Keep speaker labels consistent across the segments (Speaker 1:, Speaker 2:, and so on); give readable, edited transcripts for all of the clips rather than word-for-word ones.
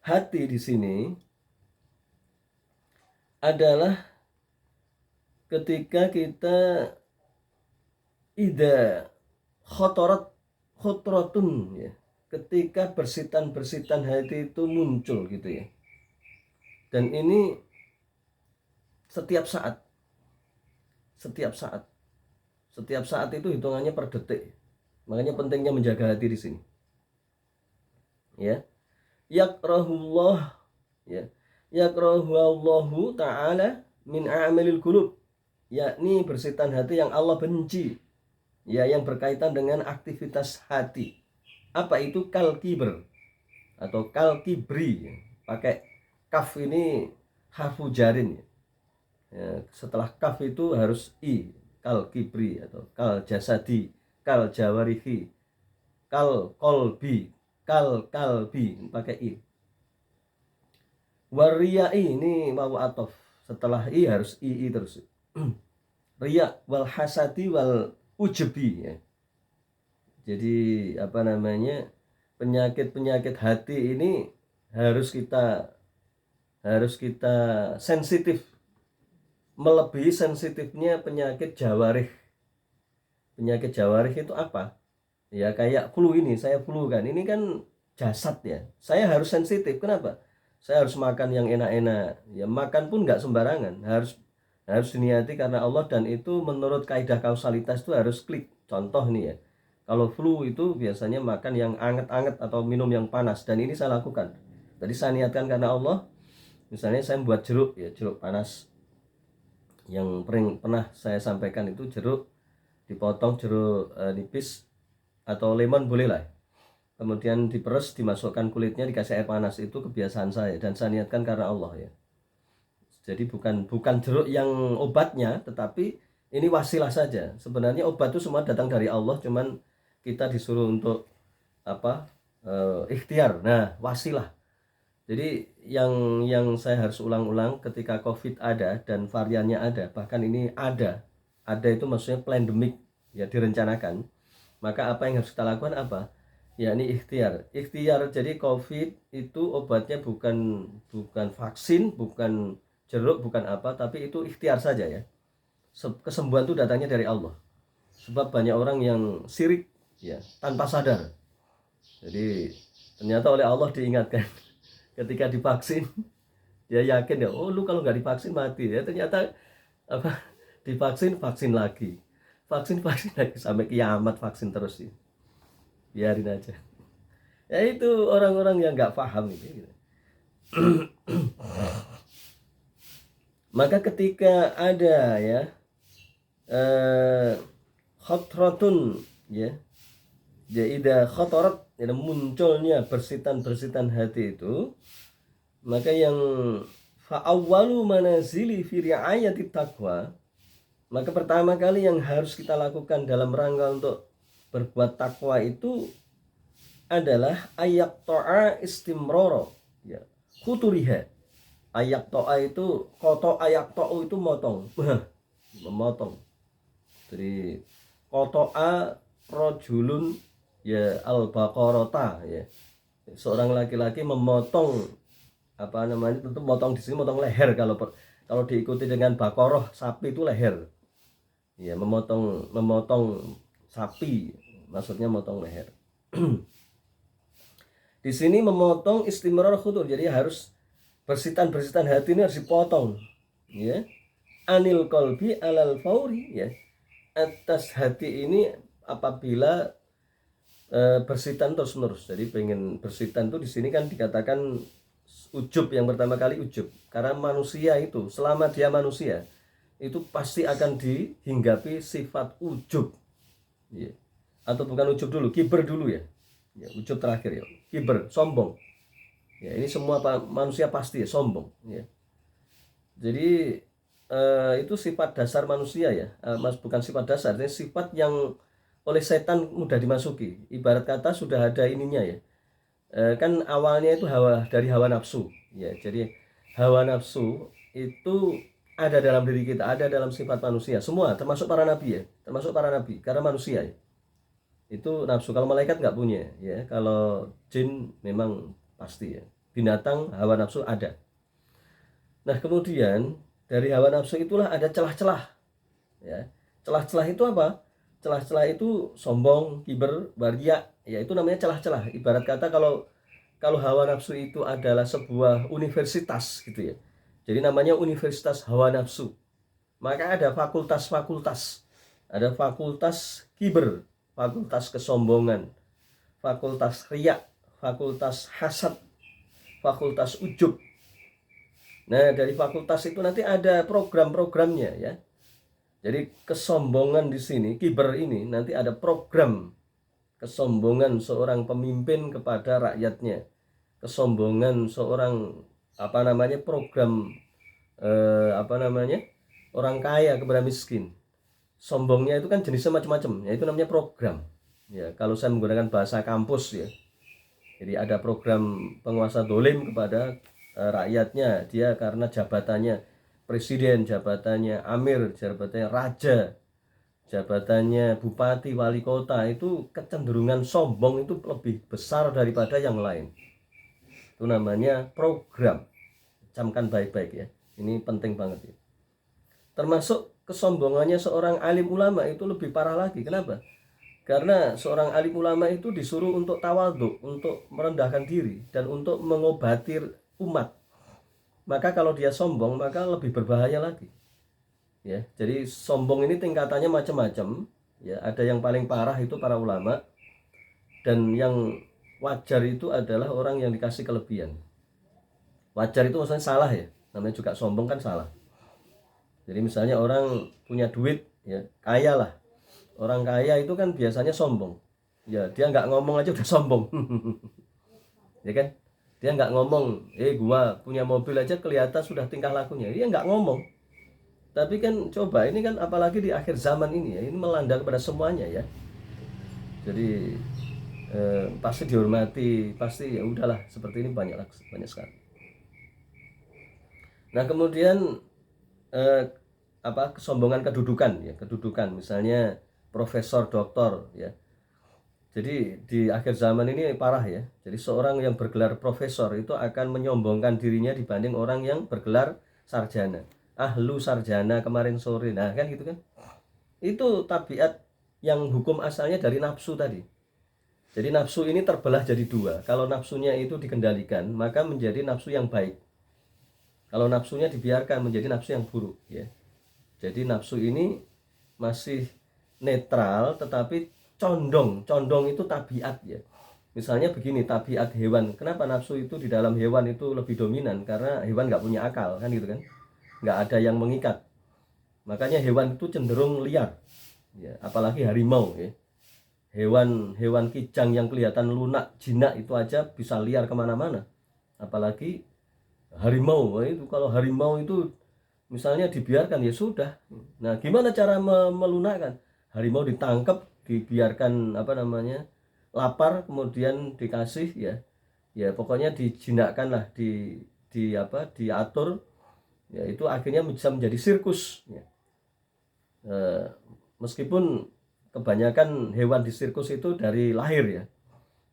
Speaker 1: hati di sini adalah ketika kita ida khotorat khotrotun ya, ketika bersitan-bersitan hati itu muncul gitu ya. Dan ini setiap saat, setiap saat, setiap saat itu hitungannya per detik. Makanya pentingnya menjaga hati di sini. Ya, yakrahullah ya, yakrahullahu ta'ala min a'malil qulub, yakni bersitan hati yang Allah benci, ya, yang berkaitan dengan aktivitas hati. Apa itu? Kal kibr atau kal kibri ya. Pakai kaf ini harfu jarin ya. Ya, setelah kaf itu harus i, kal kibri atau kal jasadi, kal jawarihi, kal kolbi, kal kalbi, pakai i. Wariyai ini mau atof, setelah i harus i terus. Riya wal hasadi wal ujebi ya. Jadi apa namanya, penyakit-penyakit hati ini harus kita sensitif, melebihi sensitifnya penyakit jawarih. Penyakit jawarih itu apa? Ya kayak flu ini, saya flu kan, ini kan jasad ya. Saya harus sensitif. Kenapa? Saya harus makan yang enak-enak. Ya makan pun nggak sembarangan, harus diniati karena Allah, dan itu menurut kaidah kausalitas itu harus klik. Contoh nih ya, kalau flu itu biasanya makan yang anget-anget atau minum yang panas, dan ini saya lakukan. Tadi saya niatkan karena Allah. Misalnya saya buat jeruk ya, jeruk panas. Yang pernah saya sampaikan itu jeruk dipotong, jeruk nipis atau lemon boleh lah. Kemudian diperes, dimasukkan kulitnya, dikasih air panas. Itu kebiasaan saya dan saya niatkan karena Allah ya. Jadi bukan jeruk yang obatnya, tetapi ini wasilah saja. Sebenarnya obat itu semua datang dari Allah, cuman kita disuruh untuk apa? Ikhtiar. Nah, wasilah. Jadi yang saya harus ulang-ulang, ketika COVID ada dan variannya ada, bahkan ini ada itu maksudnya pandemik ya, direncanakan. Maka apa yang harus kita lakukan apa? Ya ini ikhtiar. Jadi COVID itu obatnya bukan vaksin, bukan jeruk, bukan apa, tapi itu ikhtiar saja ya. Kesembuhan itu datangnya dari Allah. Sebab banyak orang yang syirik ya tanpa sadar. Jadi ternyata oleh Allah diingatkan ketika divaksin, dia yakin ya, oh lu kalau nggak divaksin mati ya. Ternyata apa, divaksin lagi, vaksin lagi, sampai kiamat vaksin terus sih. Biarin aja. Ya itu orang-orang yang nggak paham ini. Maka ketika ada ya khotrotun ya, ida khotorat ya, munculnya bersitan hati itu, maka yang fa'awwalu manazili fi ri'ayati taqwa, maka pertama kali yang harus kita lakukan dalam rangka untuk berbuat takwa itu adalah ayak to'a istimroro ya, khuturiha. Ayak to'a itu koto, ayak to'u itu motong, memotong. Jadi koto'a rojulun ya al-baqarata ya, seorang laki-laki memotong apa namanya, tentu motong di sini motong leher. Kalau diikuti dengan bakoroh, sapi itu leher ya, memotong sapi maksudnya motong leher. Di sini memotong istimrar khutur, jadi harus bersitan hati ini harus dipotong ya, anil kolbi alal fauri ya, atas hati ini apabila bersitan terus menerus. Jadi pengen bersitan tuh di sini kan dikatakan ujub, yang pertama kali ujub, karena manusia itu selama dia manusia itu pasti akan dihinggapi sifat ujub ya. Atau bukan ujub dulu, kiber dulu ya, ujub terakhir ya, kiber, sombong ya. Ini semua manusia pasti ya, sombong ya. Jadi itu sifat dasar manusia ya, bukan sifat dasar, ini sifat yang oleh setan mudah dimasuki. Ibarat kata sudah ada ininya ya, kan awalnya itu dari hawa nafsu ya. Jadi hawa nafsu itu ada dalam diri kita, ada dalam sifat manusia semua, termasuk para nabi ya, karena manusia ya. Itu nafsu. Kalau malaikat nggak punya ya, kalau jin memang pasti ya. Binatang hawa nafsu ada. Nah kemudian dari hawa nafsu itulah ada celah-celah ya. Celah-celah itu apa? Celah-celah itu sombong, kiber, baria, ya itu namanya celah-celah. Ibarat kata kalau hawa nafsu itu adalah sebuah universitas gitu ya. Jadi namanya universitas hawa nafsu. Maka ada fakultas-fakultas. Ada fakultas kiber, fakultas kesombongan, fakultas riya, fakultas hasad, fakultas ujub. Nah, dari fakultas itu nanti ada program-programnya ya. Jadi kesombongan di sini, kiber ini nanti ada program kesombongan seorang pemimpin kepada rakyatnya. Kesombongan seorang program orang kaya kepada miskin. Sombongnya itu kan jenisnya macam-macam, ya itu namanya program. Ya, kalau saya menggunakan bahasa kampus ya. Jadi ada program penguasa dolim kepada rakyatnya, dia karena jabatannya presiden, jabatannya amir, jabatannya raja, jabatannya bupati, wali kota, itu kecenderungan sombong itu lebih besar daripada yang lain. Itu namanya program. Camkan baik-baik ya. Ini penting banget ya. Termasuk kesombongannya seorang alim ulama itu lebih parah lagi. Kenapa? Karena seorang alim ulama itu disuruh untuk tawadhu, untuk merendahkan diri dan untuk mengobati umat. Maka kalau dia sombong, maka lebih berbahaya lagi. Ya, jadi sombong ini tingkatannya macam-macam. Ya, ada yang paling parah itu para ulama, dan yang wajar itu adalah orang yang dikasih kelebihan. Wajar itu maksudnya salah ya. Namanya juga sombong kan salah. Jadi misalnya orang punya duit, ya kaya lah. Orang kaya itu kan biasanya sombong. Ya dia nggak ngomong aja udah sombong. Ya kan? Dia nggak ngomong, gua punya mobil aja kelihatan sudah tingkah lakunya. Dia nggak ngomong. Tapi kan coba ini kan apalagi di akhir zaman ini ya, ini melanda kepada semuanya ya. Jadi pasti dihormati, pasti ya udahlah seperti ini banyak sekali. Nah kemudian kesombongan kedudukan ya, kedudukan misalnya profesor, doktor ya. Jadi di akhir zaman ini parah ya. Jadi seorang yang bergelar profesor itu akan menyombongkan dirinya dibanding orang yang bergelar sarjana. Lu sarjana kemarin sore. Nah kan gitu kan. Itu tabiat yang hukum asalnya dari nafsu tadi. Jadi nafsu ini terbelah jadi dua. Kalau nafsunya itu dikendalikan, maka menjadi nafsu yang baik. Kalau nafsunya dibiarkan, menjadi nafsu yang buruk ya. Jadi nafsu ini masih netral tetapi condong itu tabiat ya. Misalnya begini, tabiat hewan. Kenapa nafsu itu di dalam hewan itu lebih dominan? Karena hewan nggak punya akal kan gitu kan. Nggak ada yang mengikat. Makanya hewan itu cenderung liar. Ya, apalagi harimau ya. Hewan kijang yang kelihatan lunak, jinak itu aja bisa liar kemana-mana. Apalagi harimau. Itu kalau harimau itu misalnya dibiarkan ya sudah. Nah, gimana cara melunakkan? Harimau ditangkap, dibiarkan lapar, kemudian dikasih ya. Ya pokoknya dijinakkan lah, diatur. Ya itu akhirnya bisa menjadi sirkus ya. Meskipun kebanyakan hewan di sirkus itu dari lahir ya.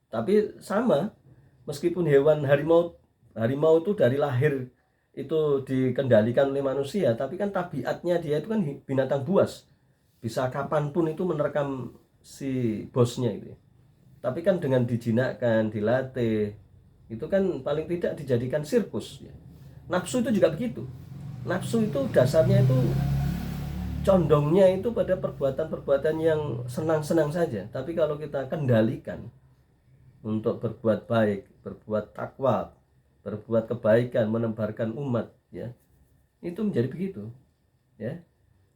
Speaker 1: Tapi sama, meskipun harimau itu dari lahir itu dikendalikan oleh manusia, tapi kan tabiatnya dia itu kan binatang buas, bisa kapanpun itu menerkam si bosnya itu. Tapi kan dengan dijinakkan, dilatih, itu kan paling tidak dijadikan sirkus ya. Nafsu itu juga begitu. Nafsu itu dasarnya itu condongnya itu pada perbuatan-perbuatan yang senang-senang saja. Tapi kalau kita kendalikan untuk berbuat baik, berbuat takwa, berbuat kebaikan, menebarkan umat ya, itu menjadi begitu ya.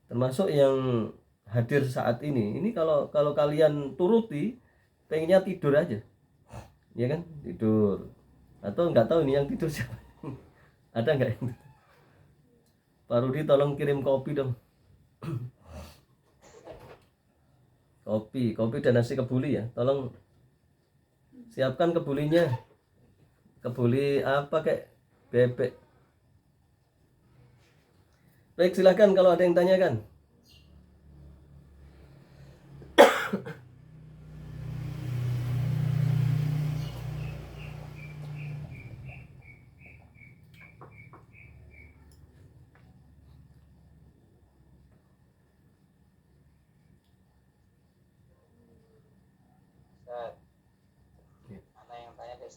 Speaker 1: Termasuk yang hadir saat ini kalau kalian turuti, pengennya tidur aja ya kan, tidur. Atau nggak tahu ini yang tidur siapa. Ada nggak yang tidur? Pak Rudi tolong kirim kopi dong. kopi dan nasi kebuli ya, tolong siapkan kebulinya. Kebuli apa kayak bebek. Baik, silakan kalau ada yang tanyakan.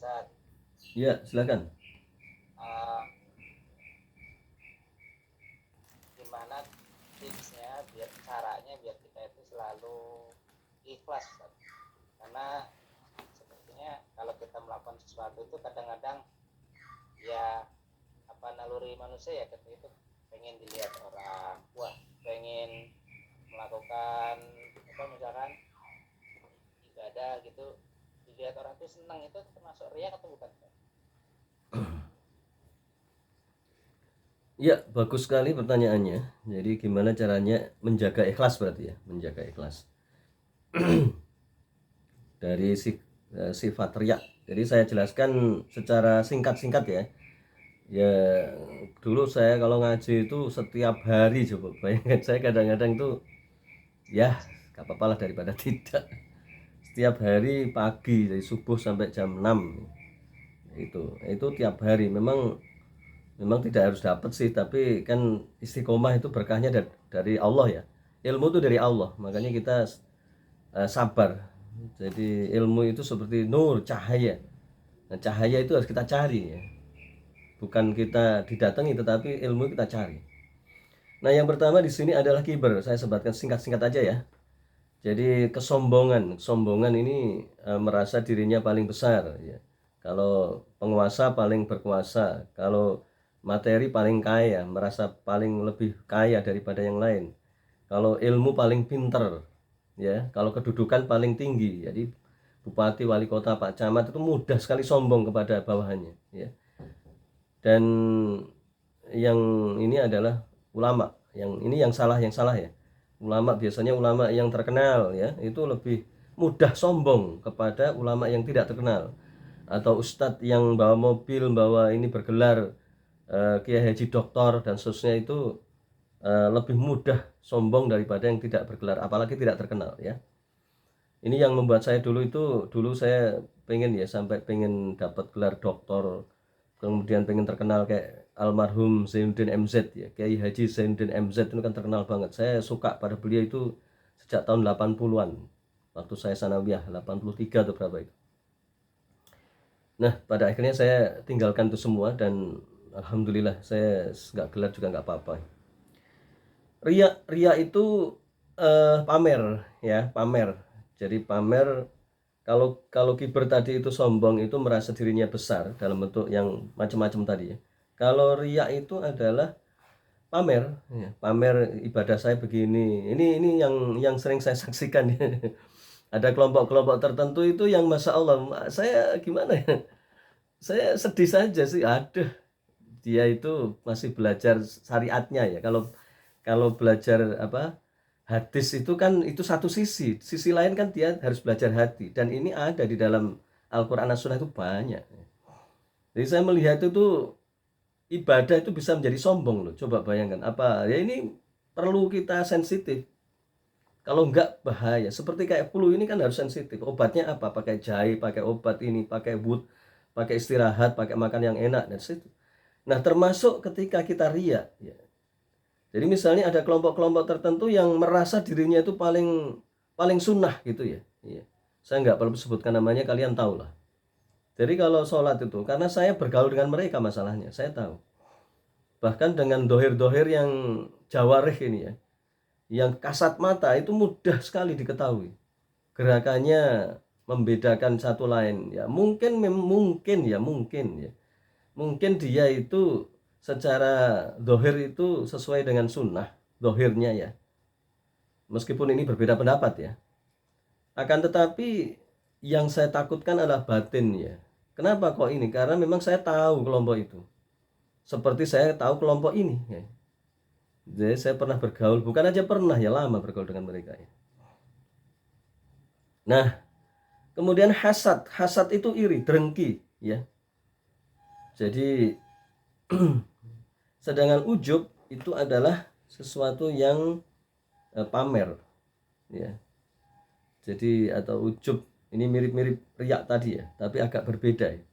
Speaker 2: Ustaz.
Speaker 1: Ya, silakan.
Speaker 2: Uh, Gimana tipsnya biar caranya biar kita itu selalu ikhlas, Ustaz? Karena sepertinya kalau kita melakukan sesuatu itu kadang-kadang ya apa naluri manusia ya kita itu pengen dilihat orang, wah pengen melakukan apa misalkan ibadah gitu dilihat orang tuh senang, itu termasuk riak atau bukan?
Speaker 1: Ya, bagus sekali pertanyaannya. Jadi gimana caranya menjaga ikhlas berarti ya, menjaga ikhlas dari sifat riak. Jadi saya jelaskan secara singkat-singkat ya. Ya, dulu saya kalau ngaji itu setiap hari coba bayangkan, saya kadang-kadang tuh ya gak apa-apa lah daripada tidak. Setiap hari pagi dari subuh sampai jam 6 itu tiap hari. Memang tidak harus dapat sih, tapi kan istiqomah itu berkahnya dari Allah ya. Ilmu itu dari Allah, makanya kita sabar. Jadi ilmu itu seperti nur, cahaya. Nah, cahaya itu harus kita cari ya. Bukan kita didatangi, tetapi ilmu kita cari. Nah, yang pertama di sini adalah kiber. Saya sebutkan singkat-singkat aja ya. Jadi kesombongan ini merasa dirinya paling besar ya. Kalau penguasa paling berkuasa, kalau materi paling kaya, merasa paling lebih kaya daripada yang lain. Kalau ilmu paling pinter ya, kalau kedudukan paling tinggi. Jadi bupati, wali kota, pak camat itu mudah sekali sombong kepada bawahannya ya. Dan yang ini adalah ulama. Yang salah ya. Ulama biasanya ulama yang terkenal ya, itu lebih mudah sombong kepada ulama yang tidak terkenal. Atau ustadz yang bawa mobil, bawa ini bergelar kiai haji doktor dan seterusnya, itu lebih mudah sombong daripada yang tidak bergelar, apalagi tidak terkenal ya. Ini yang membuat saya dulu saya pengen ya, sampai pengen dapat gelar doktor, kemudian pengen terkenal kayak almarhum Zainuddin MZ ya, Kiai Haji Zainuddin MZ itu kan terkenal banget. Saya suka pada beliau itu sejak tahun 80-an, waktu saya sanawiyah 83 atau berapa itu. Nah, pada akhirnya saya tinggalkan itu semua dan alhamdulillah saya nggak gelar juga nggak apa-apa. Ria itu pamer ya, pamer. Jadi pamer. Kalau kiber tadi itu sombong, itu merasa dirinya besar dalam bentuk yang macam-macam tadi ya. Kalau riya itu adalah pamer ya, pamer ibadah saya begini. Ini yang sering saya saksikan ya. Ada kelompok-kelompok tertentu itu yang masya Allah, saya gimana ya? Saya sedih saja sih. Aduh, dia itu masih belajar syariatnya ya. Kalau kalau belajar apa, hadis itu kan itu satu sisi lain kan dia harus belajar hati, dan ini ada di dalam Al-Quran dan Sunnah itu banyak. Jadi saya melihat itu ibadah itu bisa menjadi sombong loh. Coba bayangkan, apa ya, ini perlu kita sensitif. Kalau enggak bahaya. Seperti kayak flu ini kan harus sensitif. Obatnya apa? Pakai jahe, pakai obat ini, pakai wood, pakai istirahat, pakai makan yang enak dan situ. Nah, termasuk ketika kita ria ya. Jadi misalnya ada kelompok-kelompok tertentu yang merasa dirinya itu paling paling sunnah gitu ya. Iya. Saya nggak perlu sebutkan namanya, kalian tahu lah. Jadi kalau sholat itu, karena saya bergaul dengan mereka masalahnya, saya tahu. Bahkan dengan dohir-dohir yang jawarih ini ya, yang kasat mata itu mudah sekali diketahui. Gerakannya membedakan satu lain ya. Mungkin dia itu secara dohir itu sesuai dengan sunnah dohirnya ya, meskipun ini berbeda pendapat ya. Akan tetapi yang saya takutkan adalah batin ya. Kenapa kok ini? Karena memang saya tahu kelompok itu, seperti saya tahu kelompok ini ya. Jadi saya pernah bergaul, bukan aja pernah ya, lama bergaul dengan mereka ya. Nah, kemudian hasad itu iri, dengki ya. Jadi sedangkan ujub itu adalah sesuatu yang pamer ya. Jadi atau ujub ini mirip-mirip riak tadi ya, tapi agak berbeda ya.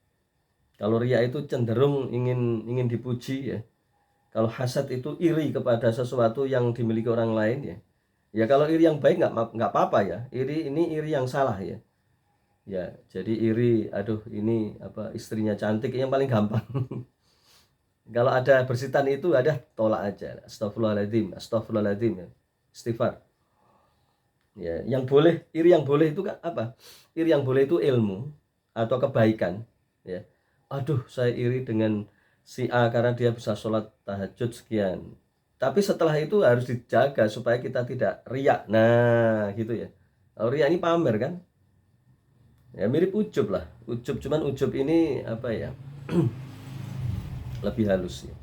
Speaker 1: Kalau riak itu cenderung ingin dipuji ya. Kalau hasad itu iri kepada sesuatu yang dimiliki orang lain ya. Ya kalau iri yang baik nggak apa-apa ya. Ini iri yang salah ya. Ya, jadi iri, aduh ini apa istrinya cantik, yang paling gampang. Kalau ada bersitan itu ada tolak aja. Astagfirullahaladzim, astagfirullahaladzim ya. Istighfar. Ya, yang boleh, iri yang boleh itu kan apa? Iri yang boleh itu ilmu atau kebaikan, ya. Aduh, saya iri dengan si A karena dia bisa sholat tahajud sekian. Tapi setelah itu harus dijaga supaya kita tidak riak. Nah, gitu ya. Kalau riak ini pamer kan? Ya mirip ujub lah. Ujub, cuman ujub ini apa ya? Lebih halus ya.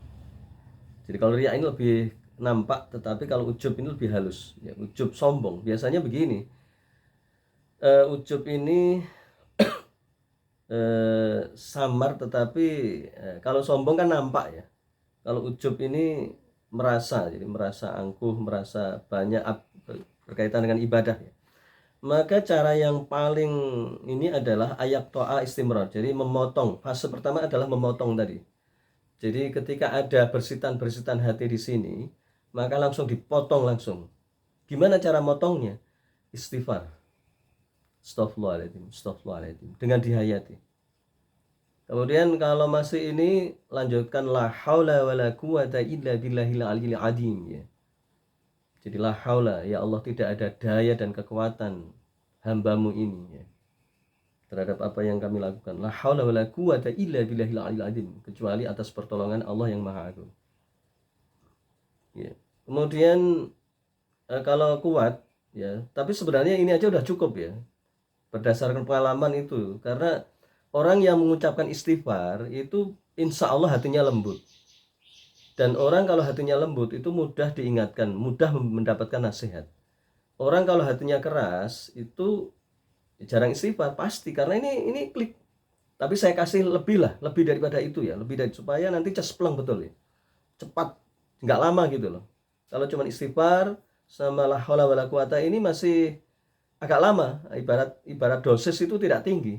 Speaker 1: Jadi kalau riak ini lebih nampak, tetapi kalau ujub ini lebih halus. Ya, ujub sombong. Biasanya begini. Ujub ini samar, tetapi kalau sombong kan nampak ya. Kalau ujub ini merasa, jadi merasa angkuh, merasa banyak berkaitan dengan ibadah ya. Maka cara yang paling ini adalah ayak to'a istimrar. Jadi memotong. Fase pertama adalah memotong tadi. Jadi ketika ada bersitan-bersitan hati di sini, maka langsung dipotong langsung. Gimana cara motongnya? Istighfar. Astagfirullahaladzim, astagfirullahaladzim. Dengan dihayati. Kemudian kalau masih ini lanjutkan la haula wala quwata illa billahil aliyil azim ya. Jadi la haula, ya Allah tidak ada daya dan kekuatan hambamu ini ya, terhadap apa yang kami lakukan. La haula wala quwata illa billahil aliyil azim, kecuali atas pertolongan Allah yang Maha Agung. Ya. Kemudian kalau kuat ya, tapi sebenarnya ini aja udah cukup ya. Berdasarkan pengalaman itu, karena orang yang mengucapkan istighfar itu insya Allah hatinya lembut. Dan orang kalau hatinya lembut itu mudah diingatkan, mudah mendapatkan nasihat. Orang kalau hatinya keras itu jarang istighfar pasti, karena ini klik. Tapi saya kasih lebih lah, lebih daripada itu ya, lebih dari supaya nanti cespleng betul ya, cepat, nggak lama gitu loh. Kalau cuma istighfar sama la haula wala quwata ini masih agak lama, ibarat dosis itu tidak tinggi.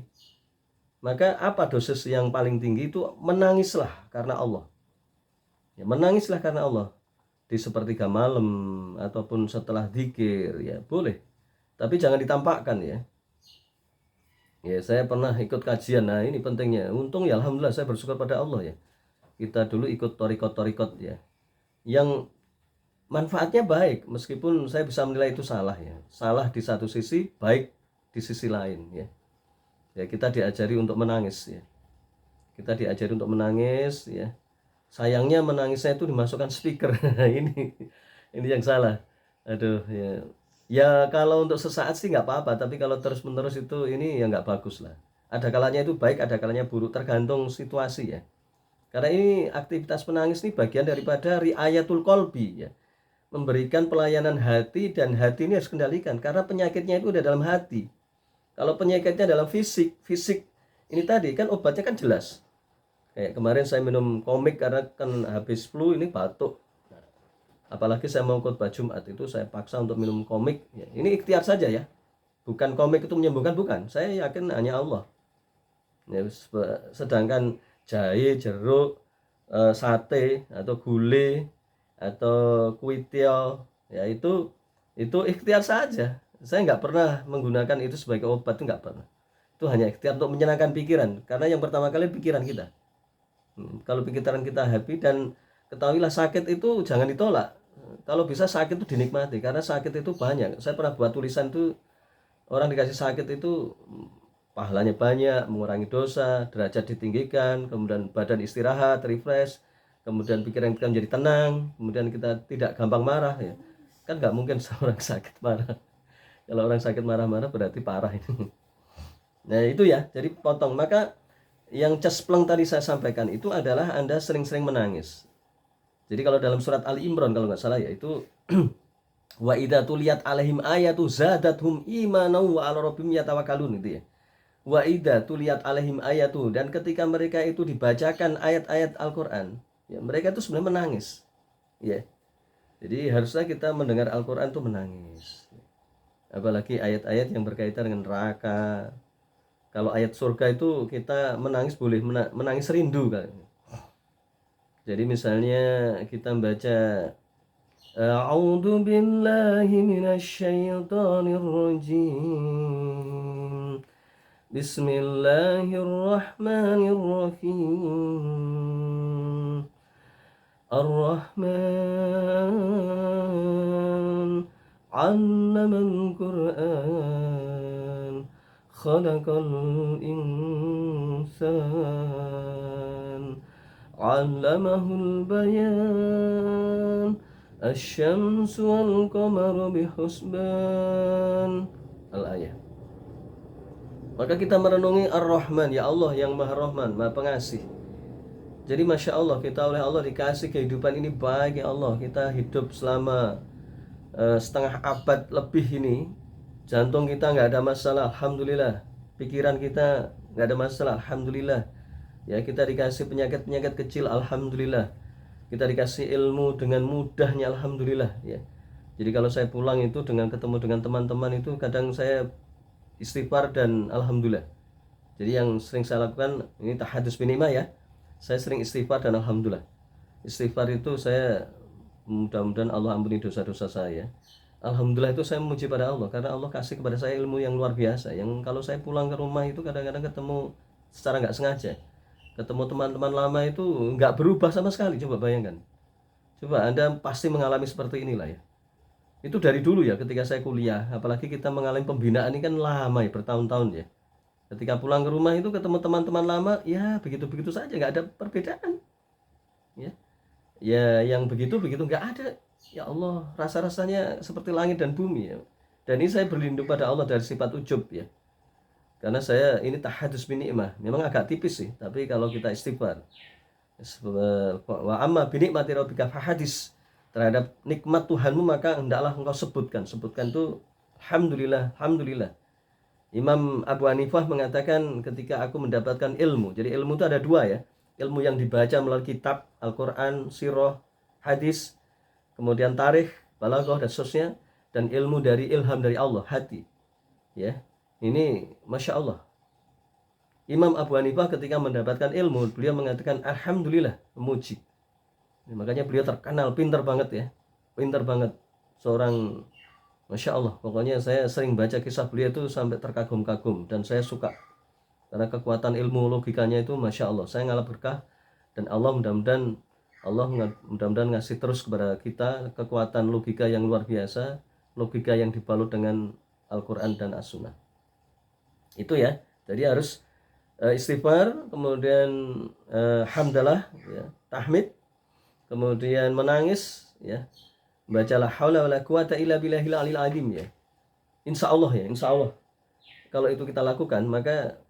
Speaker 1: Maka apa dosis yang paling tinggi itu? Menangislah karena Allah. Ya, menangislah karena Allah di sepertiga malam ataupun setelah zikir ya boleh. Tapi jangan ditampakkan ya. Ya, saya pernah ikut kajian. Nah, ini pentingnya. Untung ya alhamdulillah saya bersyukur pada Allah ya. Kita dulu ikut torikot-torikot ya. Yang manfaatnya baik, meskipun saya bisa menilai itu salah ya. Salah di satu sisi, baik di sisi lain ya. Ya, kita diajari untuk menangis ya. Kita diajari untuk menangis ya. Sayangnya menangisnya itu dimasukkan speaker. Ini yang salah. Aduh ya. Ya kalau untuk sesaat sih nggak apa-apa, tapi kalau terus-menerus itu ini ya nggak bagus lah. Ada kalanya itu baik, ada kalanya buruk, tergantung situasi ya. Karena ini aktivitas menangis ini bagian daripada riayatul qalbi ya. Memberikan pelayanan hati, dan hati ini harus kendalikan karena penyakitnya itu udah dalam hati. Kalau penyakitnya dalam fisik, fisik ini tadi kan obatnya kan jelas. Kayak kemarin saya minum komik karena kan habis flu ini batuk. Nah, apalagi saya mau khotbah Jumat itu saya paksa untuk minum komik. Ya, ini ikhtiar saja ya. Bukan komik itu menyembuhkan, bukan. Saya yakin hanya Allah. Ya, sedangkan jahe, jeruk, sate atau gulai atau kuitiau ya itu ikhtiar saja. Saya nggak pernah menggunakan itu sebagai obat, itu nggak pernah. Itu hanya ikhtiar untuk menyenangkan pikiran. Karena yang pertama kali pikiran kita. Kalau pikiran kita happy, dan ketahuilah sakit itu jangan ditolak. Kalau bisa sakit itu dinikmati, karena sakit itu banyak. Saya pernah buat tulisan itu, orang dikasih sakit itu pahalanya banyak, mengurangi dosa, derajat ditinggikan, kemudian badan istirahat, refresh, kemudian pikiran kita menjadi tenang, kemudian kita tidak gampang marah ya. Kan nggak mungkin seorang sakit marah. Kalau orang sakit marah-marah berarti parah ini. Nah itu ya, jadi potong. Maka yang cespleng tadi saya sampaikan itu adalah Anda sering-sering menangis. Jadi kalau dalam surat Ali Imran kalau nggak salah ya itu wa idza tuliyat alaihim ayatu zadathum imanan wa ala rabbihim yatawakkalun itu ya. Wa idza tuliyat alaihim ayatu, dan ketika mereka itu dibacakan ayat-ayat Al-Qur'an, ya mereka itu sebenarnya menangis. Ya. Jadi harusnya kita mendengar Al-Qur'an itu menangis. Apalagi ayat-ayat yang berkaitan dengan neraka. Kalau ayat surga itu kita menangis, boleh menangis rindu kan. Jadi misalnya kita baca A'udzu billahi minasyaitonir rajim. Bismillahirrahmanirrahim. Ar-Rahman 'allamal Qur'an khalaqal insan 'allamahul bayan asy-syamsu wal qamaru bihusban. Al-ayah. Maka kita merenungi Ar-Rahman, ya Allah yang Maha Rahman, Maha Pengasih. Jadi Masya Allah, kita oleh Allah dikasih kehidupan ini baik, ya Allah. Kita hidup selama setengah abad lebih ini. Jantung kita nggak ada masalah, Alhamdulillah. Pikiran kita nggak ada masalah, Alhamdulillah. Ya, kita dikasih penyakit-penyakit kecil, Alhamdulillah. Kita dikasih ilmu dengan mudahnya, Alhamdulillah. Ya. Jadi kalau saya pulang itu dengan ketemu dengan teman-teman itu kadang saya istighfar dan Alhamdulillah. Jadi yang sering saya lakukan, ini tahadus binimah ya, saya sering istighfar dan Alhamdulillah. Istighfar itu saya mudah-mudahan Allah ampuni dosa-dosa saya. Alhamdulillah itu saya memuji pada Allah, karena Allah kasih kepada saya ilmu yang luar biasa. Yang kalau saya pulang ke rumah itu kadang-kadang ketemu secara nggak sengaja, ketemu teman-teman lama itu nggak berubah sama sekali. Coba bayangkan, coba Anda pasti mengalami seperti inilah ya. Itu dari dulu ya, ketika saya kuliah, apalagi kita mengalami pembinaan ini kan lama ya, bertahun-tahun ya. Ketika pulang ke rumah itu ketemu teman-teman lama, ya begitu-begitu saja, nggak ada perbedaan. Ya, ya yang begitu-begitu nggak ada. Ya Allah, rasa-rasanya seperti langit dan bumi ya. Dan ini saya berlindung pada Allah dari sifat ujub ya. Karena saya ini tahadus bin ni'mah, memang agak tipis sih, tapi kalau kita istighfar, wa amma bi ni'mati rabbika fahadis, terhadap nikmat Tuhanmu maka hendaklah engkau sebutkan itu alhamdulillah, alhamdulillah. Imam Abu Hanifah mengatakan ketika aku mendapatkan ilmu, jadi ilmu itu ada dua ya, ilmu yang dibaca melalui kitab Al-Quran, sirah, hadis, kemudian tarikh, balaghah dan seterusnya, dan ilmu dari ilham dari Allah, hati ya. Ini Masya Allah, Imam Abu Hanifah ketika mendapatkan ilmu, beliau mengatakan alhamdulillah, memuji. Makanya beliau terkenal pintar banget ya, pintar banget, seorang Masya Allah. Pokoknya saya sering baca kisah beliau itu sampai terkagum-kagum, dan saya suka karena kekuatan ilmu logikanya itu Masya Allah. Saya ngalah berkah, dan Allah mudah-mudahan ngasih terus kepada kita kekuatan logika yang luar biasa, logika yang dibalut dengan Al-Quran dan As-Sunnah. Itu ya, jadi harus istighfar, kemudian hamdalah ya, tahmid, kemudian menangis ya, bacalah haula wala quwata illa billahil aliyil azim ya. Insya Allah ya, insya Allah kalau itu kita lakukan maka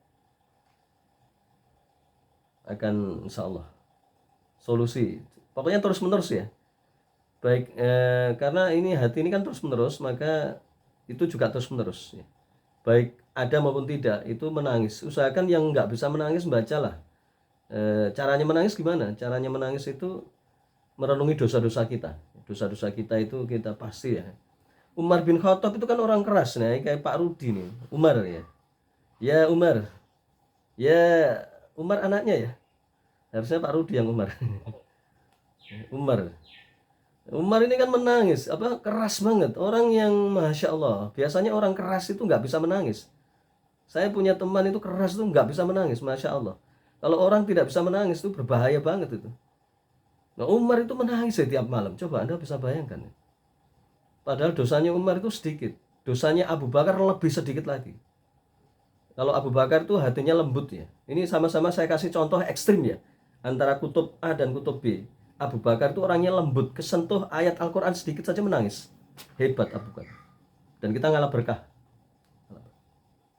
Speaker 1: akan insya Allah solusi. Pokoknya terus menerus ya. Baik karena ini hati ini kan terus menerus, maka itu juga terus menerus ya. Baik ada maupun tidak, itu menangis. Usahakan yang nggak bisa menangis bacalah. Caranya menangis gimana? Caranya menangis itu merenungi dosa-dosa kita. Dosa-dosa kita itu kita pasti ya. Umar bin Khattab itu kan orang keras nih, kayak Pak Rudi nih. Umar ya. Ya Umar. Ya Umar anaknya ya. Harusnya Pak Rudi yang Umar. Umar. Umar ini kan menangis, keras banget. Orang yang Masya Allah, biasanya orang keras itu nggak bisa menangis. Saya punya teman itu keras itu nggak bisa menangis, Masya Allah. Kalau orang tidak bisa menangis itu berbahaya banget itu. Nah Umar itu menangis setiap malam. Coba Anda bisa bayangkan. Padahal dosanya Umar itu sedikit. Dosanya Abu Bakar lebih sedikit lagi. Kalau Abu Bakar itu hatinya lembut ya. Ini sama-sama saya kasih contoh ekstrim ya. Antara kutub A dan kutub B. Abu Bakar itu orangnya lembut. Kesentuh ayat Al-Quran sedikit saja menangis. Hebat Abu Bakar. Dan kita ngalah berkah.